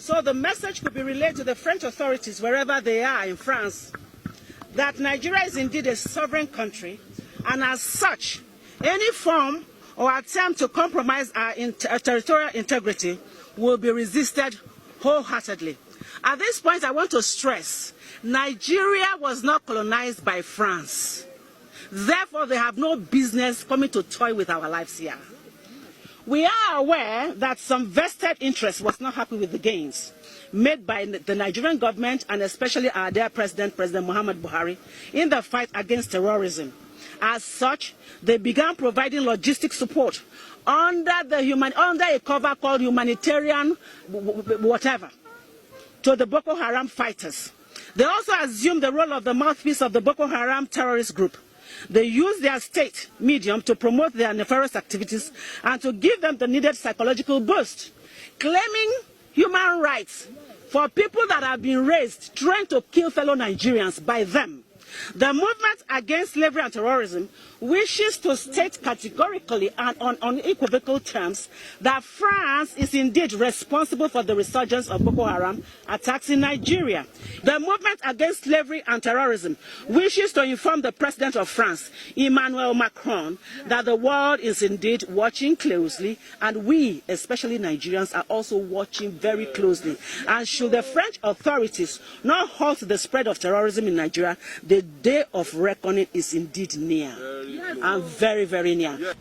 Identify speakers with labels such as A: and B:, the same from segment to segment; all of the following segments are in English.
A: So the message could be relayed to the French authorities wherever they are in France that Nigeria is indeed a sovereign country, and as such, any form or attempt to compromise our territorial integrity will be resisted wholeheartedly. At this point, I want to stress, Nigeria was not colonized by France. Therefore, they have no business coming to toy with our lives here. We are aware that some vested interest was not happy with the gains made by the Nigerian government and especially our dear President Muhammad Buhari, in the fight against terrorism. As such, they began providing logistic support under a cover called humanitarian whatever to the Boko Haram fighters. They also assumed the role of the mouthpiece of the Boko Haram terrorist group. They use their state medium to promote their nefarious activities and to give them the needed psychological boost, claiming human rights for people that have been raised, trained to kill fellow Nigerians by them. The movement against slavery and terrorism wishes to state categorically and on unequivocal terms that France is indeed responsible for the resurgence of Boko Haram attacks in Nigeria. The movement against slavery and terrorism wishes to inform the President of France, Emmanuel Macron, that the world is indeed watching closely, and we, especially Nigerians, are also watching very closely. And should the French authorities not halt the spread of terrorism in Nigeria, the day of reckoning is indeed near, and very, very near.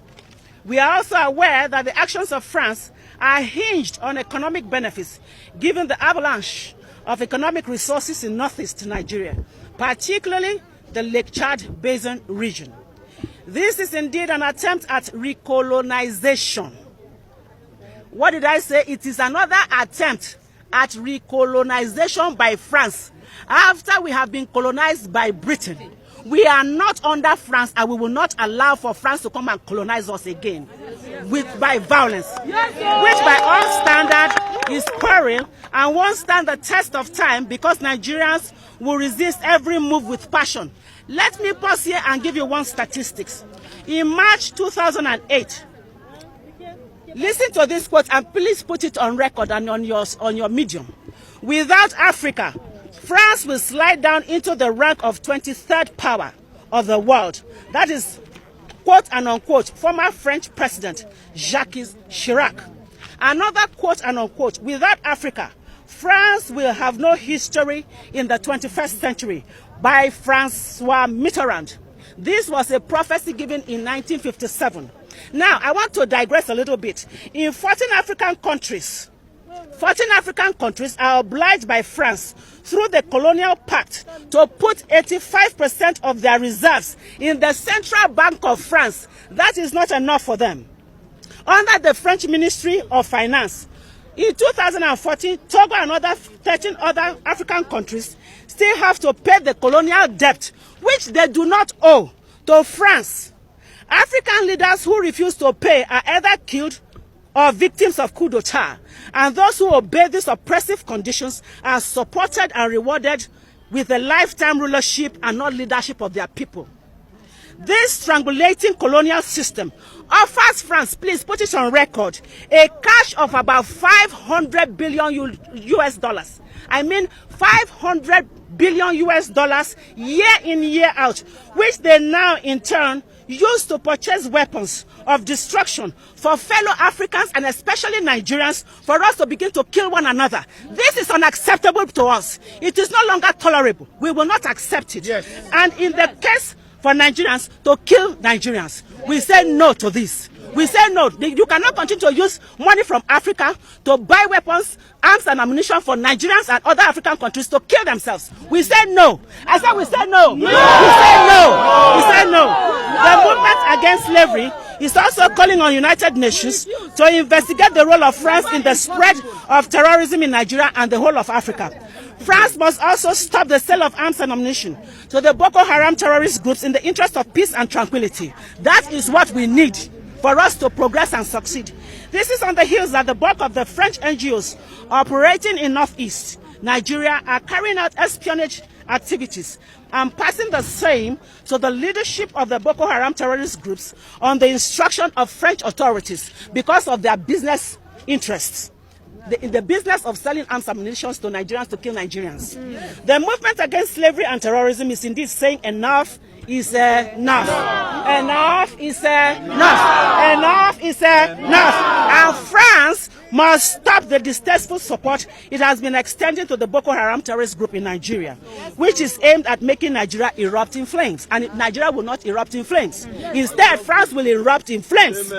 A: We are also aware that the actions of France are hinged on economic benefits, given the avalanche of economic resources in northeast Nigeria, particularly the Lake Chad Basin region. This is indeed an attempt at recolonization. What did I say? It is another attempt at recolonization by France after we have been colonized by Britain. We are not under France, and we will not allow for France to come and colonize us again by violence, which by all standard is quarrel and won't stand the test of time, because Nigerians will resist every move with passion. Let me pause here and give you one statistics. In March 2008, listen to this quote and please put it on record and on your medium. Without Africa, France will slide down into the rank of 23rd power of the world. That is, quote and unquote, former French President Jacques Chirac. Another quote and unquote, without Africa, France will have no history in the 21st century, by Francois Mitterrand. This was a prophecy given in 1957. Now, I want to digress a little bit. In 14 African countries are obliged by France through the colonial pact to put 85% of their reserves in the Central Bank of France. That is not enough for them. Under the French Ministry of Finance, in 2014, Togo and 13 other African countries still have to pay the colonial debt, which they do not owe, to France. African leaders who refuse to pay are either killed or victims of coup d'etat, and those who obey these oppressive conditions are supported and rewarded with a lifetime rulership and not leadership of their people. This strangulating colonial system offers France, please put it on record, a cash of about 500 billion US dollars. I mean 500 billion US dollars year in, year out, which they now in turn use to purchase weapons of destruction for fellow Africans and especially Nigerians, for us to begin to kill one another. This is unacceptable to us. It is no longer tolerable. We will not accept it. Yes. And in the case for Nigerians to kill Nigerians, we say no to this. We say no. You cannot continue to use money from Africa to buy weapons, arms and ammunition for Nigerians and other African countries to kill themselves. We say no. I said we say no. No. We say no. We say no. The movement against slavery is also calling on United Nations to investigate the role of France in the spread of terrorism in Nigeria and the whole of Africa. France must also stop the sale of arms and ammunition to the Boko Haram terrorist groups in the interest of peace and tranquility. That is what we need for us to progress and succeed. This is on the heels that the bulk of the French NGOs operating in Northeast Nigeria are carrying out espionage activities and passing the same to the leadership of the Boko Haram terrorist groups on the instruction of French authorities because of their business interests. in the business of selling arms and ammunition to Nigerians to kill Nigerians. The movement against slavery and terrorism is indeed saying enough is enough. Enough is enough. Enough is enough. And France must stop the distasteful support it has been extending to the Boko Haram terrorist group in Nigeria, which is aimed at making Nigeria erupt in flames. And Nigeria will not erupt in flames. Instead, France will erupt in flames.